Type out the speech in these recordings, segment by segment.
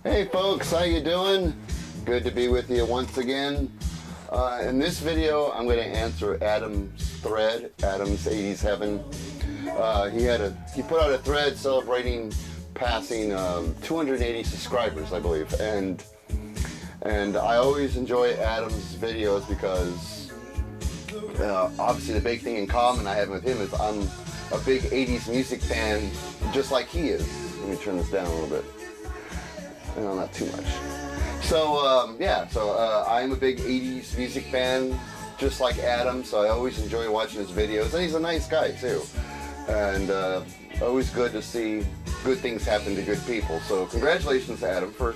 Hey folks, how you doing? Good to be with you once again. In this video, I'm going to answer Adam's thread, Adam's 80s Heaven. He put out a thread celebrating passing 280 subscribers, I believe, and I always enjoy Adam's videos because obviously the big thing in common I have with him is I'm a big 80s music fan, just like he is. Let me turn this down a little bit. No, not too much. So I'm a big 80s music fan, just like Adam, so I always enjoy watching his videos, and he's a nice guy too. And always good to see good things happen to good people. So congratulations to Adam for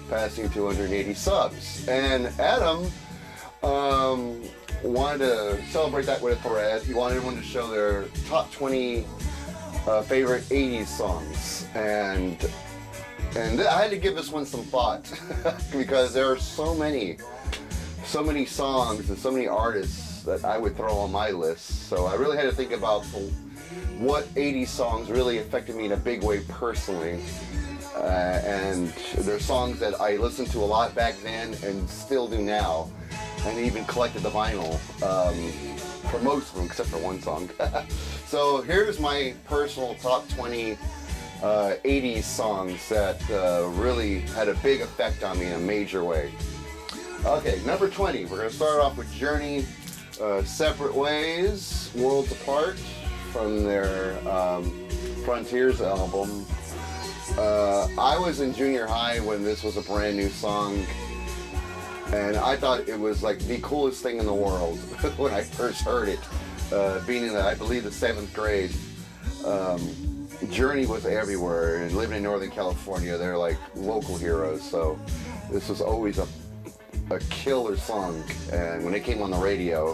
passing 280 subs. And Adam wanted to celebrate that with a thread. He wanted everyone to show their top 20 favorite 80s songs. And I had to give this one some thought because there are so many songs and so many artists that I would throw on my list. So I really had to think about what 80s songs really affected me in a big way personally. And they're songs that I listened to a lot back then and still do now, and even collected the vinyl for most of them except for one song. So here's my personal top 20 80s songs that really had a big effect on me in a major way. Okay, number 20, we're going to start off with Journey, Separate Ways, Worlds Apart, from their Frontiers album. I was in junior high when this was a brand new song, and I thought it was like the coolest thing in the world when I first heard it, being in, I believe, the 7th grade. Journey was everywhere, and living in Northern California, they're like local heroes, so this was always a killer song, and when it came on the radio,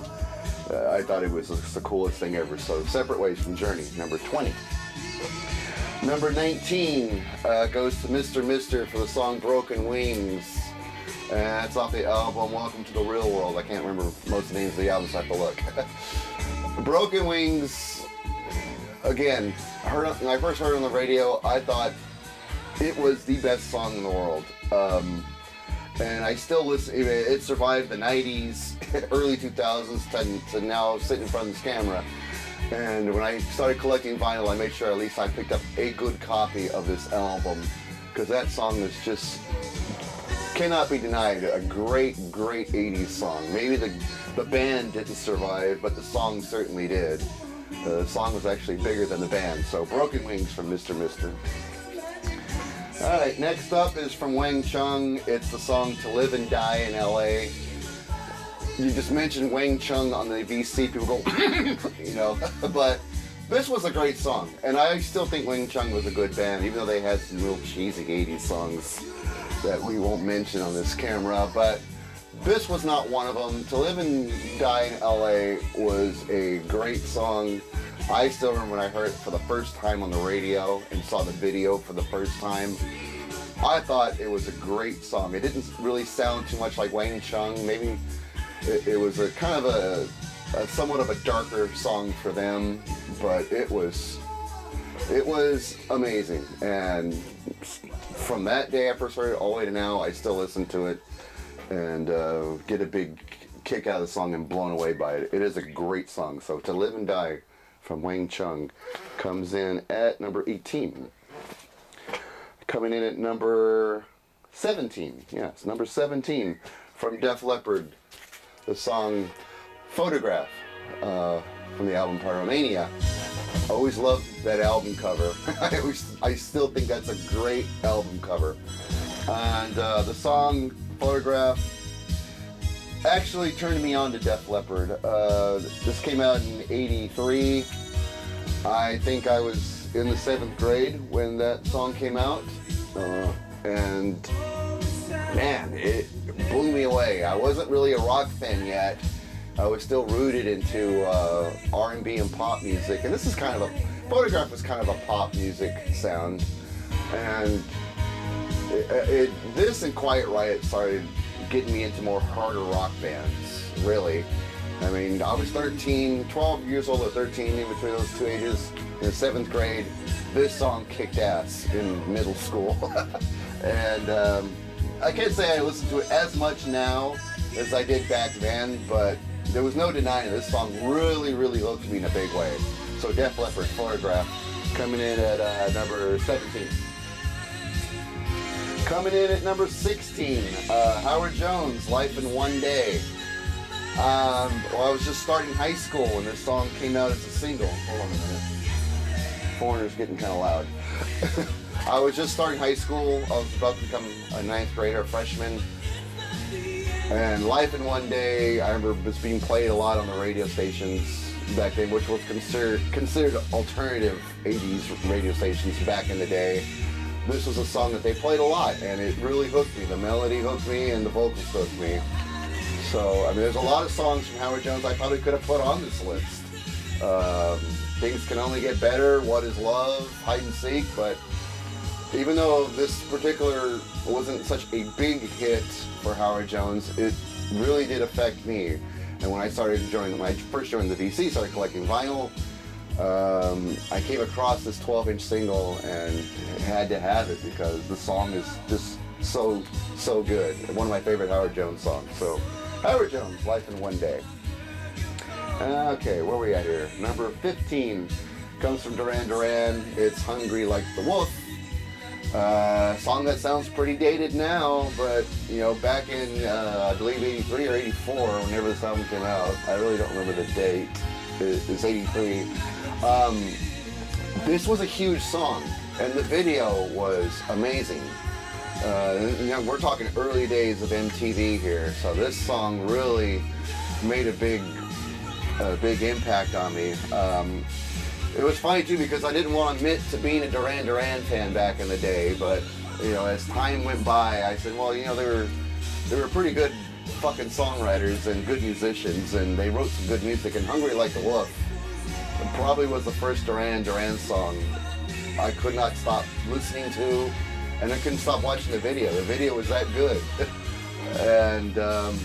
I thought it was the coolest thing ever. So Separate Ways from Journey, number 20. Number 19 goes to Mr. Mister for the song Broken Wings, and that's off the album Welcome to the Real World. I can't remember most of the names of the albums, I have to look. Broken Wings, again, when I first heard it on the radio, I thought it was the best song in the world. And I still listen. It survived the 90s, early 2000s to now sitting in front of this camera. And when I started collecting vinyl, I made sure at least I picked up a good copy of this album, because that song is just, cannot be denied, a great 80s song. Maybe the band didn't survive, but the song certainly did. The song was actually bigger than the band. So Broken Wings from Mr. Mister. Alright, next up is from Wang Chung. It's the song To Live and Die in LA. You just mentioned Wang Chung on the VC, people go, you know, but this was a great song. And I still think Wang Chung was a good band, even though they had some real cheesy 80s songs that we won't mention on this camera. But this was not one of them. To Live and Die in LA was a great song. I still remember when I heard it for the first time on the radio and saw the video for the first time. I thought it was a great song. It didn't really sound too much like Wang Chung. Maybe it was a kind of a somewhat of a darker song for them, but it was amazing. And from that day I first heard it all the way to now, I still listen to it and get a big kick out of the song and blown away by it. It is a great song. So To Live and Die from Wang Chung comes in at number 18. Coming in at number 17, yes, number 17 from Def Leppard, the song Photograph from the album Pyromania. Always loved that album cover. I still think that's a great album cover. And the song Photograph actually turned me on to Def Leppard. This came out in '83. I think I was in the 7th grade when that song came out. And man, it blew me away. I wasn't really a rock fan yet. I was still rooted into R&B and pop music. And this is kind of Photograph was kind of a pop music sound. And this and Quiet Riot started getting me into more harder rock bands, really. I mean, I was 12 years old or 13, in between those two ages, in the 7th grade. This song kicked ass in middle school. And I can't say I listen to it as much now as I did back then, but there was no denying this song really, really hooked me in a big way. So Def Leppard, Photograph, coming in at number 17. Coming in at number 16, Howard Jones, Life in One Day. Well, I was just starting high school when this song came out as a single. Hold on a minute. Foreigner's getting kind of loud. I was just starting high school. I was about to become a 9th grader, a freshman. And Life in One Day, I remember was being played a lot on the radio stations back then, which was considered alternative 80s radio stations back in the day. This was a song that they played a lot, and it really hooked me. The melody hooked me, and the vocals hooked me. So, I mean, there's a lot of songs from Howard Jones I probably could have put on this list. Things Can Only Get Better, What Is Love, Hide and Seek, but even though this particular wasn't such a big hit for Howard Jones, it really did affect me. And when I first joined the VC, started collecting vinyl, I came across this 12-inch single and had to have it because the song is just so good. One of my favorite Howard Jones songs. So, Howard Jones, Life in One Day. Okay, where are we at here? Number 15 comes from Duran. It's Hungry Like the Wolf. Song that sounds pretty dated now, but you know, back in I believe 83 or 84, whenever this album came out, I really don't remember the date. It's 83. This was a huge song, and the video was amazing. You know, we're talking early days of MTV here, so this song really made a big impact on me. It was funny too because I didn't want to admit to being a Duran fan back in the day, but you know, as time went by, I said, well, you know, they were pretty good fucking songwriters and good musicians, and they wrote some good music. And Hungry Like the Wolf probably was the first Duran song I could not stop listening to, and I couldn't stop watching the video. The video was that good. And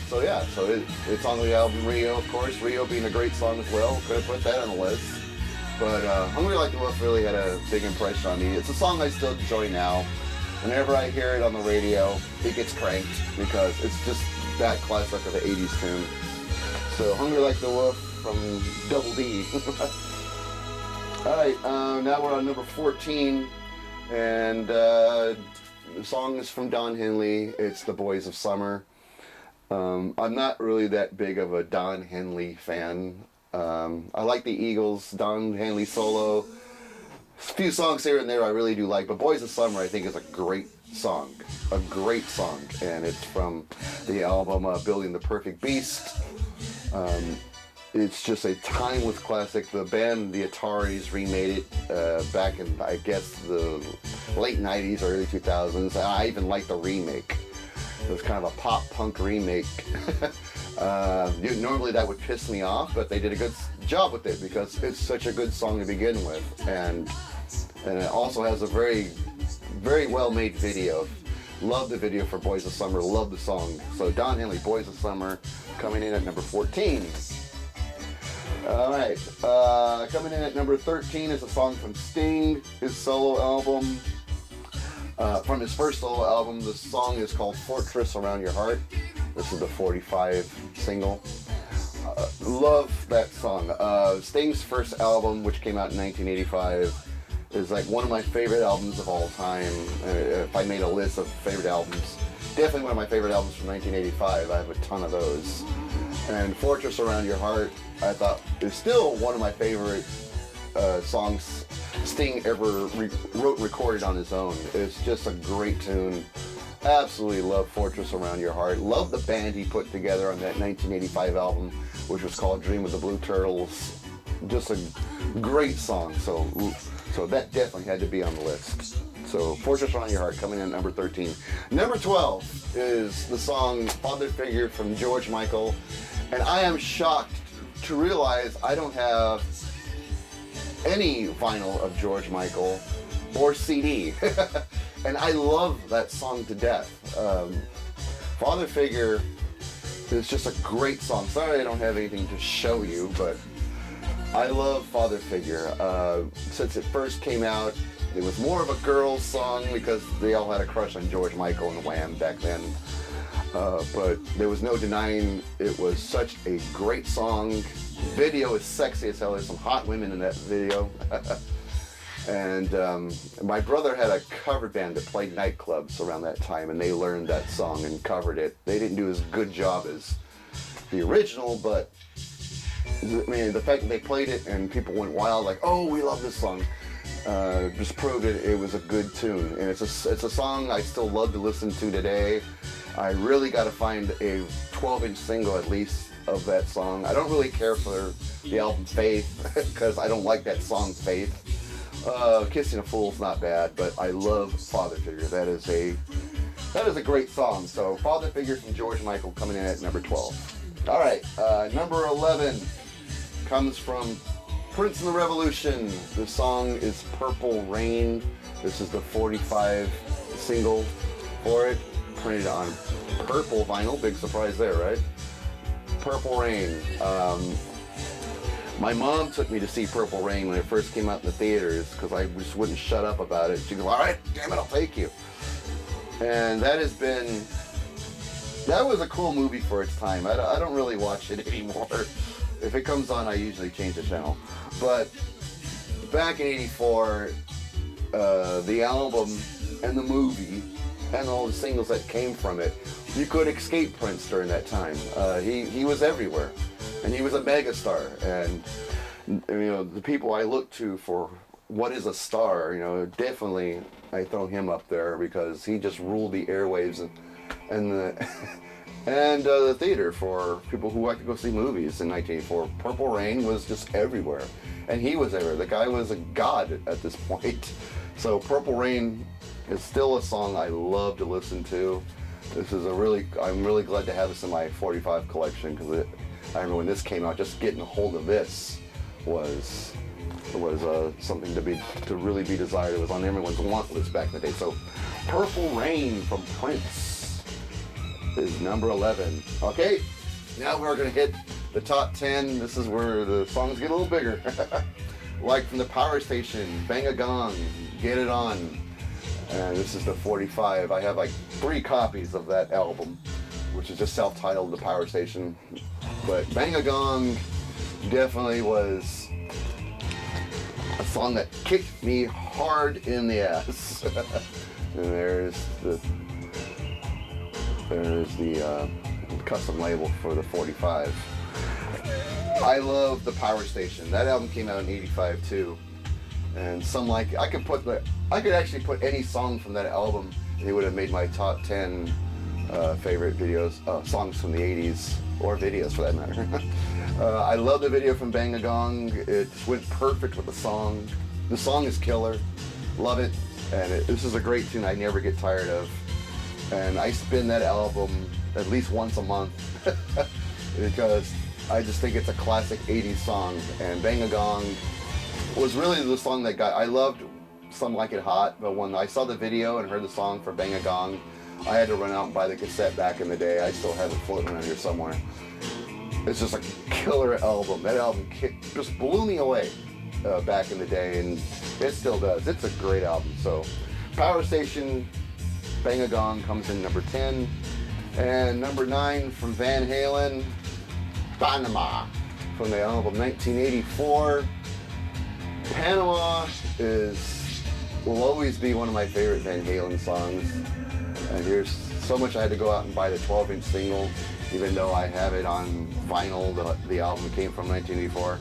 so yeah, so it's on the album Rio, of course. Rio being a great song as well. Could have put that on the list. But Hungry Like the Wolf really had a big impression on me. It's a song I still enjoy now. Whenever I hear it on the radio, it gets cranked because it's just that classic of the 80s tune. So Hungry Like the Wolf from Double D. Alright, now we're on number 14. And the song is from Don Henley. It's The Boys of Summer. I'm not really that big of a Don Henley fan. I like the Eagles, Don Henley solo. A few songs here and there I really do like, but Boys of Summer I think is a great song. A great song. And it's from the album Building the Perfect Beast. It's just a timeless classic. The band, the Ataris, remade it back in, I guess, the late 90s, early 2000s. I even like the remake. It was kind of a pop-punk remake. Normally that would piss me off, but they did a good job with it because it's such a good song to begin with. And it also has a very, very well-made video. Love the video for Boys of Summer. Love the song. So Don Henley, Boys of Summer, coming in at number 14. Alright, coming in at number 13 is a song from Sting, his solo album. From his first solo album, the song is called Fortress Around Your Heart. This is the 45 single. Love that song. Sting's first album, which came out in 1985, is like one of my favorite albums of all time. If I made a list of favorite albums, definitely one of my favorite albums from 1985. I have a ton of those. And Fortress Around Your Heart, I thought, is still one of my favorite songs Sting ever wrote and recorded on his own. It's just a great tune. Absolutely love Fortress Around Your Heart. Love the band he put together on that 1985 album, which was called Dream of the Blue Turtles. Just a great song. So that definitely had to be on the list. So Fortress Around Your Heart coming in at number 13. Number 12 is the song Father Figure from George Michael. And I am shocked to realize I don't have any vinyl of George Michael or CD. And I love that song to death. Father Figure is just a great song. Sorry I don't have anything to show you, but I love Father Figure. Since it first came out, It was more of a girls' song because they all had a crush on George Michael and Wham back then. But there was no denying it was such a great song. Video is sexy as hell. There's some hot women in that video. And my brother had a cover band that played nightclubs around that time, and they learned that song and covered it. They didn't do as good job as the original, but I mean, the fact that they played it and people went wild, like, oh, we love this song, just proved it was a good tune. And it's a song I still love to listen to today. I really got to find a 12-inch single at least of that song. I don't really care for the album Faith because I don't like that song Faith. Kissing a Fool's not bad, but I love Father Figure. That is a great song. So Father Figure from George Michael coming in at number 12. All right, number 11 comes from Prince and the Revolution. The song is Purple Rain. This is the 45 single for it, printed on purple vinyl. Big surprise there, right? Purple Rain. My mom took me to see Purple Rain when it first came out in the theaters because I just wouldn't shut up about it. She'd go, all right, damn it, I'll take you. And that was a cool movie for its time. I don't really watch it anymore. If it comes on, I usually change the channel. But back in '84, the album and the movie and all the singles that came from it, you could escape Prince during that time. He was everywhere. And he was a megastar, and the people I look to for what is a star, definitely I throw him up there because he just ruled the airwaves and the theater for people who like to go see movies in 1984. Purple Rain was just everywhere, and he was everywhere. The guy was a god at this point. So Purple Rain is still a song I love to listen to. I'm really glad to have this in my 45 collection because I remember when this came out, just getting a hold of this was something to really be desired. It was on everyone's want list back in the day. So Purple Rain from Prince is number 11. Okay, now we're going to hit the top 10. This is where the songs get a little bigger. Like from the Power Station, Bang a Gong, Get It On. And this is the 45. I have like 3 copies of that album, which is just self-titled The Power Station. But Bang a Gong definitely was a song that kicked me hard in the ass. And there's the custom label for the 45. I love The Power Station. That album came out in '85 too. And I could actually put any song from that album, and it would have made my top 10 favorite songs from the 80s, or videos for that matter. I love the video from Bang a Gong. It went perfect with the song. The song is killer. Love it. And this is a great tune I never get tired of. And I spin that album at least once a month because I just think it's a classic 80s song. And Bang a Gong was really the song that I loved Some Like It Hot, but when I saw the video and heard the song for Bang a Gong, I had to run out and buy the cassette back in the day. I still have it floating around here somewhere. It's just a killer album. That album just blew me away back in the day, and it still does. It's a great album. So Power Station, Bang a Gong comes in number 10. And number 9 from Van Halen, Panama, from the album 1984. Panama will always be one of my favorite Van Halen songs. And here's so much I had to go out and buy the 12-inch single, even though I have it on vinyl. The album came from 1984.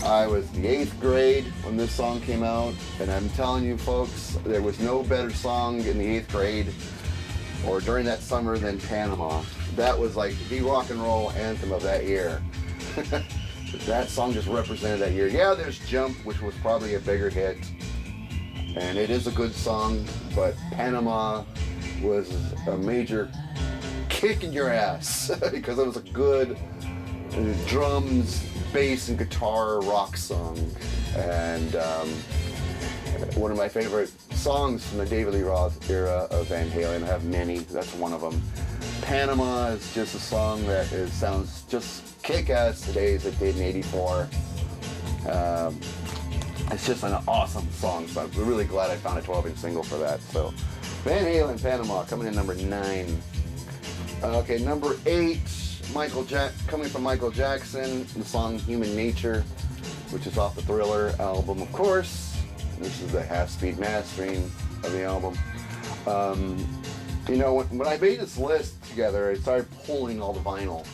I was in the 8th grade when this song came out, and I'm telling you folks, there was no better song in the 8th grade or during that summer than Panama. That was like the rock and roll anthem of that year. That song just represented that year. Yeah, there's Jump, which was probably a bigger hit, and it is a good song, but Panama was a major kick in your ass because it was a good drums, bass, and guitar rock song. And one of my favorite songs from the David Lee Roth era of Van Halen. I have many, that's one of them. Panama is just a song that sounds just kick-ass today as it did in '84. It's just an awesome song, so I'm really glad I found a 12-inch single for that. So, Van Halen, Panama, coming in number 9. Okay, number 8, coming from Michael Jackson, the song Human Nature, which is off the Thriller album, of course. This is the half-speed mastering of the album. You know, when I made this list together, I started pulling all the vinyl.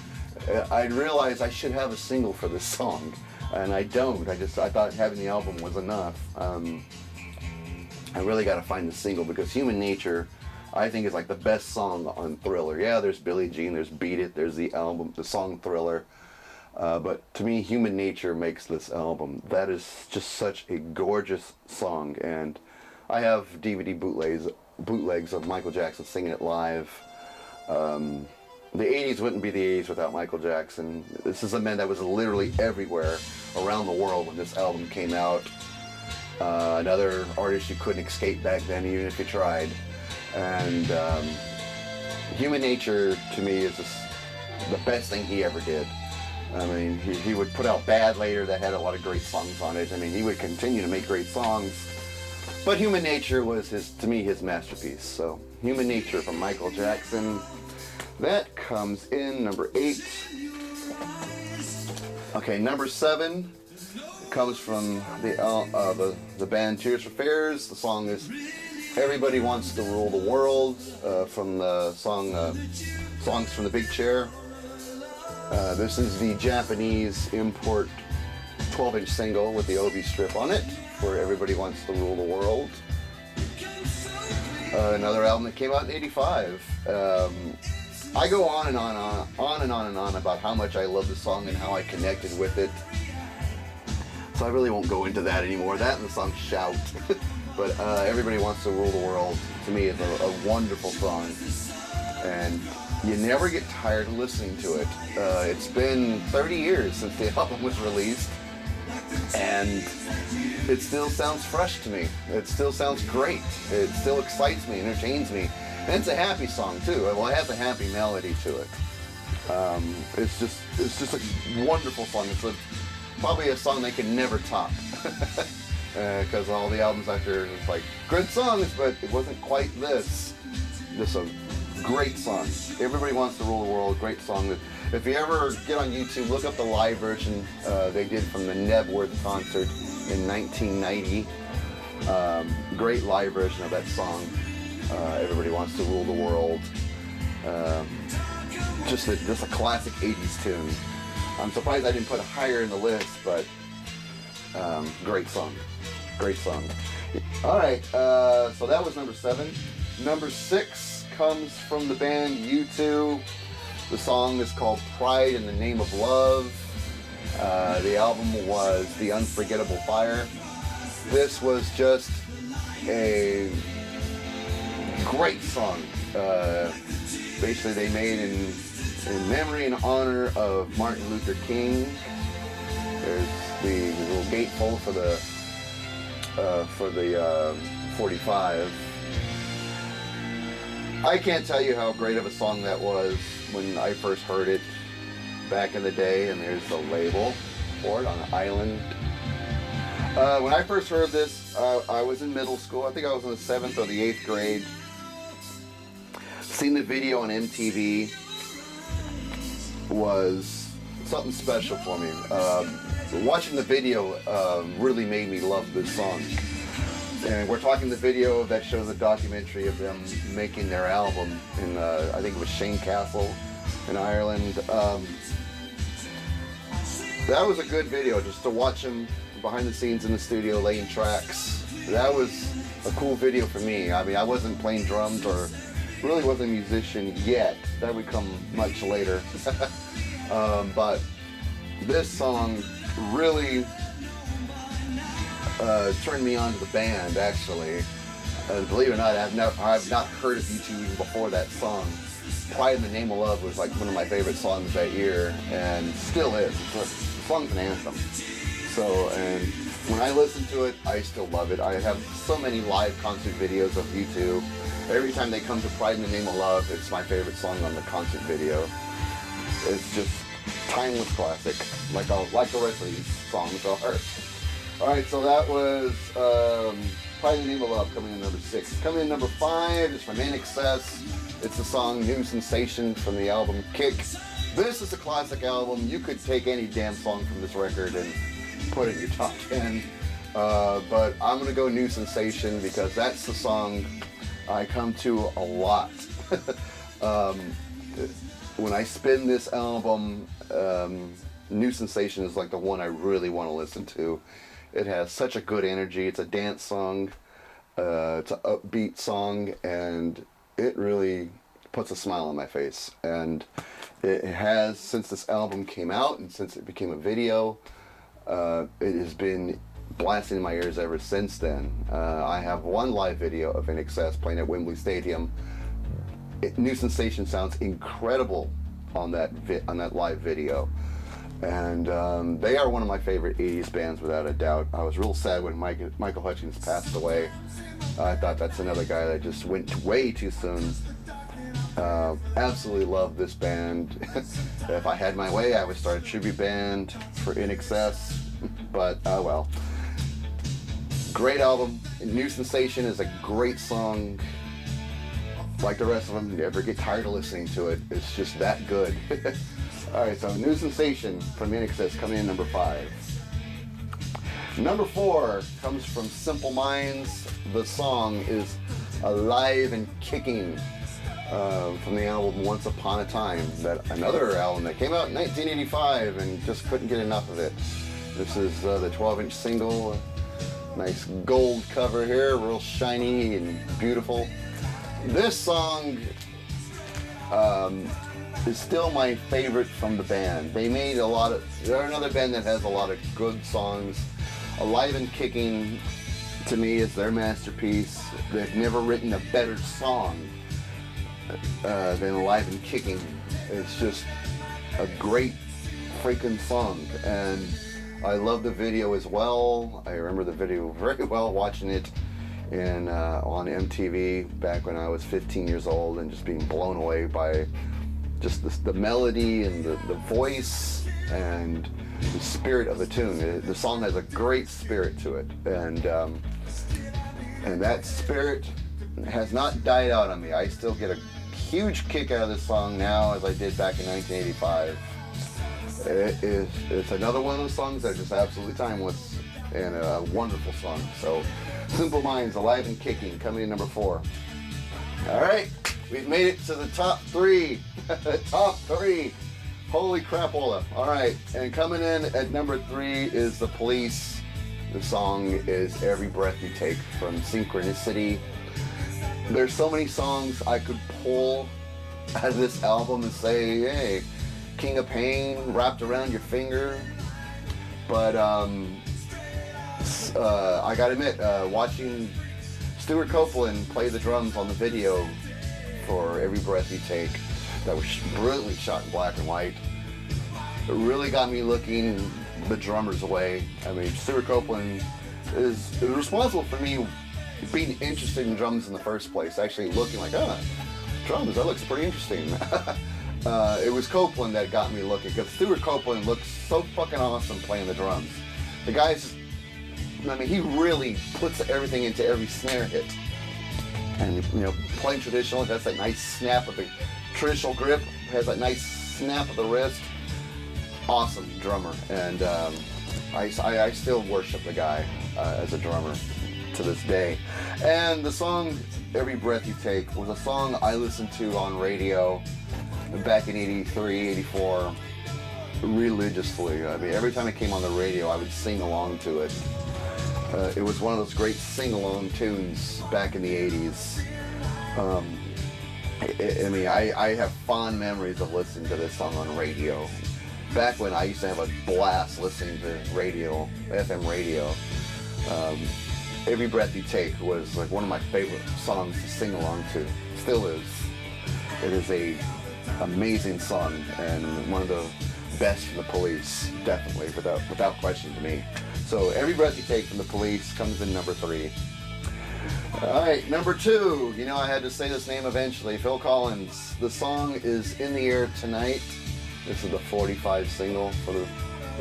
I realized I should have a single for this song, and I don't. I thought having the album was enough. I really got to find the single, because Human Nature, I think, is like the best song on Thriller. Yeah, there's Billie Jean, there's Beat It, there's the song Thriller. But to me, Human Nature makes this album. That is just such a gorgeous song, and I have DVD bootlegs of Michael Jackson singing it live. The 80s wouldn't be the 80s without Michael Jackson. This is a man that was literally everywhere around the world when this album came out. Another artist you couldn't escape back then, even if you tried. And Human Nature, to me, is just the best thing he ever did. I mean, he would put out Bad later that had a lot of great songs on it. I mean, he would continue to make great songs. But Human Nature was, to me, his masterpiece. So, Human Nature from Michael Jackson. That comes in number 8. Okay, number 7 comes from the band Tears for Fears. The song is Everybody Wants to Rule the World, from the song Songs from the Big Chair. This is the Japanese import 12-inch single with the Obi strip on it for Everybody Wants to Rule the World. Another album that came out in '85. I go on and on about how much I love the song and how I connected with it. So I really won't go into that anymore. That and the song Shout. But Everybody Wants to Rule the World, to me, is a wonderful song. And you never get tired of listening to it. It's been 30 years since the album was released, and it still sounds fresh to me. It still sounds great. It still excites me, entertains me. And it's a happy song too. Well, it has a happy melody to it. It's just a wonderful song. It's probably a song they can never top. Because all the albums after, it's like good songs, but it wasn't quite this. Just a great song. Everybody Wants to Rule the World. Great song. If you ever get on YouTube, look up the live version they did from the Nebworth concert in 1990. Great live version of that song. Everybody Wants to Rule the World. Just a classic 80s tune. I'm surprised I didn't put it higher in the list, but great song. Great song. All right, so that was number 7. Number 6 comes from the band U2. The song is called Pride in the Name of Love. The album was The Unforgettable Fire. This was just a great song. Basically, they made in memory and honor of Martin Luther King. There's the little gatefold for the 45. I can't tell you how great of a song that was when I first heard it back in the day, and there's the label for it on an island. When I first heard this, I was in middle school. I think I was in the 7th or the 8th grade. Seeing the video on MTV was something special for me. Watching the video really made me love this song. And we're talking the video that shows a documentary of them making their album in, I think it was Shane Castle in Ireland. That was a good video, just to watch them behind the scenes in the studio laying tracks. That was a cool video for me. I mean, I wasn't playing drums or really wasn't a musician yet. That would come much later. But this song really turned me on to the band, actually. Believe it or not, I've not heard of U2 even before that song. Pride in the Name of Love was like one of my favorite songs that year, and still is. The song's an anthem. So, and when I listen to it, I still love it. I have so many live concert videos of U2. Every time they come to Pride in the Name of Love, it's my favorite song on the concert video. It's just timeless classic, like the rest of these songs are. All right, so that was Probably the Name of Love, coming in number 6. Coming in number 5 is from In Excess. It's the song New Sensation from the album Kick. This is a classic album. You could take any damn song from this record and put it in your top 10. But I'm going to go New Sensation because that's the song I come to a lot. When I spin this album, New Sensation is like the one I really want to listen to. It has such a good energy. It's a dance song. It's an upbeat song, and it really puts a smile on my face. And it has, since this album came out and since it became a video, it has been blasting in my ears ever since then. I have one live video of In Excess playing at Wembley Stadium. New Sensation sounds incredible on that live video. And they are one of my favorite 80s bands, without a doubt. I was real sad when Michael Hutchence passed away. I thought that's another guy that just went way too soon. Absolutely love this band. If I had my way, I would start a tribute band for In Excess. But, well. Great album. New Sensation is a great song. Like the rest of them, you never get tired of listening to it. It's just that good. Alright, so New Sensation from In Excess coming in number 5. Number 4 comes from Simple Minds. The song is Alive and Kicking from the album Once Upon a Time. Another album that came out in 1985 and just couldn't get enough of it. This is the 12-inch single. Nice gold cover here, real shiny and beautiful. This song is still my favorite from the band. They're another band that has a lot of good songs. Alive and Kicking, to me, is their masterpiece. They've never written a better song than Alive and Kicking. It's just a great freaking song. And I love the video as well. I remember the video very well, watching it on MTV back when I was 15 years old and just being blown away by just the melody and the voice and the spirit of the tune. The song has a great spirit to it, and that spirit has not died out on me. I still get a huge kick out of this song now as I did back in 1985. It's another one of those songs that are just absolutely timeless and a wonderful song. So, Simple Minds, Alive and Kicking, coming in number 4. All right, we've made it to the top 3. Top 3. Holy crapola. All right, and coming in at number 3 is The Police. The song is Every Breath You Take from Synchronicity. There's so many songs I could pull out of this album and say, hey, King of Pain, Wrapped Around Your Finger. But I gotta admit, watching Stuart Copeland play the drums on the video for Every Breath You Take, that was brilliantly shot in black and white, it really got me looking the drummers away. I mean, Stuart Copeland is responsible for me being interested in drums in the first place, actually looking like, drums, that looks pretty interesting. It was Copeland that got me looking, because Stuart Copeland looks so fucking awesome playing the drums. The guy's, he really puts everything into every snare hit. And, playing traditional, has that nice snap of the traditional grip, has that nice snap of the wrist. Awesome drummer. And I still worship the guy as a drummer to this day. And the song Every Breath You Take was a song I listened to on radio back in 83, 84, religiously. I mean, every time it came on the radio, I would sing along to it. It was one of those great sing-along tunes back in the 80s. I have fond memories of listening to this song on radio. Back when I used to have a blast listening to radio, FM radio. Every Breath You Take was like one of my favorite songs to sing along to. Still is. It is a amazing song and one of the best from the Police, definitely, without question to me. So Every Breath You Take from the Police comes in number 3. All right, number 2. I had to say this name eventually. Phil Collins. The song is In the Air Tonight. This is the 45 single for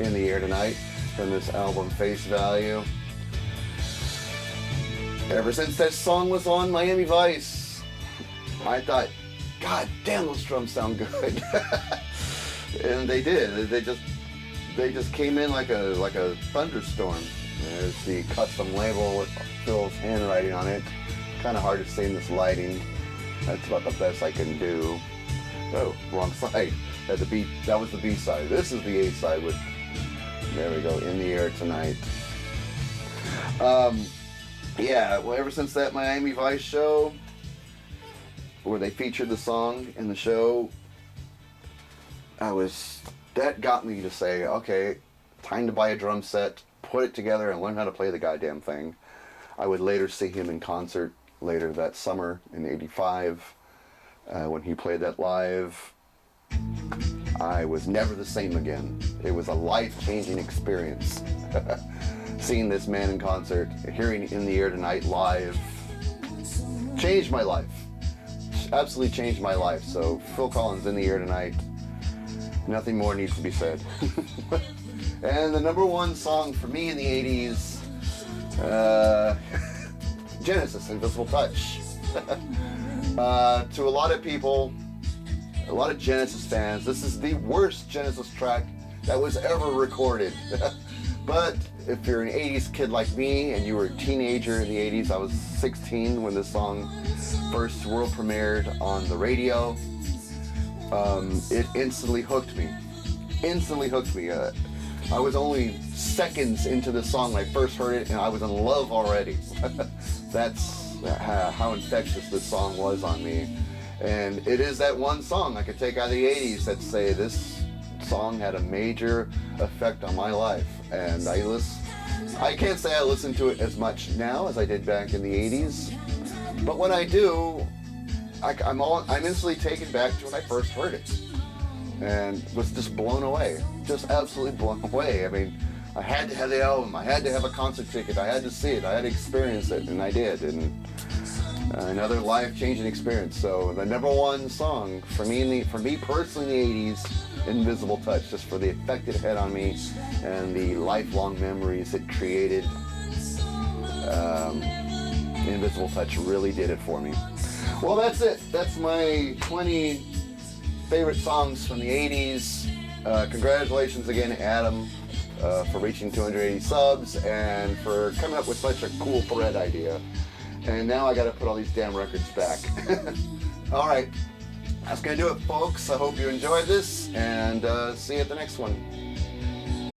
In the Air Tonight. from this album, Face Value. Ever since that song was on Miami Vice, I thought, God damn, those drums sound good. And they did. They just came in like a thunderstorm. There's the custom label with Phil's handwriting on it. Kind of hard to see in this lighting. That's about the best I can do. Oh, wrong side. That was the B side. This is the A side with, there we go, In the Air Tonight. Yeah, well, ever since that Miami Vice show, where they featured the song in the show, that got me to say, okay, time to buy a drum set, put it together, and learn how to play the goddamn thing. I would later see him in concert later that summer in '85. When he played that live, I was never the same again. It was a life-changing experience. Seeing this man in concert, hearing In the Air Tonight live, changed my life. Absolutely changed my life. So Phil Collins, In the Air Tonight, nothing more needs to be said. And the number one song for me in the 80s, Genesis, Invisible Touch. To a lot of people, a lot of Genesis fans, this is the worst Genesis track that was ever recorded. But if you're an 80s kid like me and you were a teenager in the 80s, I was 16 when this song first world premiered on the radio, it instantly hooked me. Instantly hooked me. I was only seconds into the song when I first heard it and I was in love already. That's how infectious this song was on me. And it is that one song I could take out of the 80s that say this song had a major effect on my life. And I can't say I listen to it as much now as I did back in the 80s, but when I do, I'm instantly taken back to when I first heard it and was just blown away, just absolutely blown away. I mean, I had to have the album, I had to have a concert ticket, I had to see it, I had to experience it, and I did. And another life-changing experience. So the number one song for me personally in the 80s, Invisible Touch, just for the effect it had on me and the lifelong memories it created. Invisible Touch really did it for me. Well, that's it. That's my 20 favorite songs from the 80s. Congratulations again, Adam, for reaching 280 subs and for coming up with such a cool thread idea. And now I got to put all these damn records back. All right. That's going to do it, folks. I hope you enjoyed this, and see you at the next one.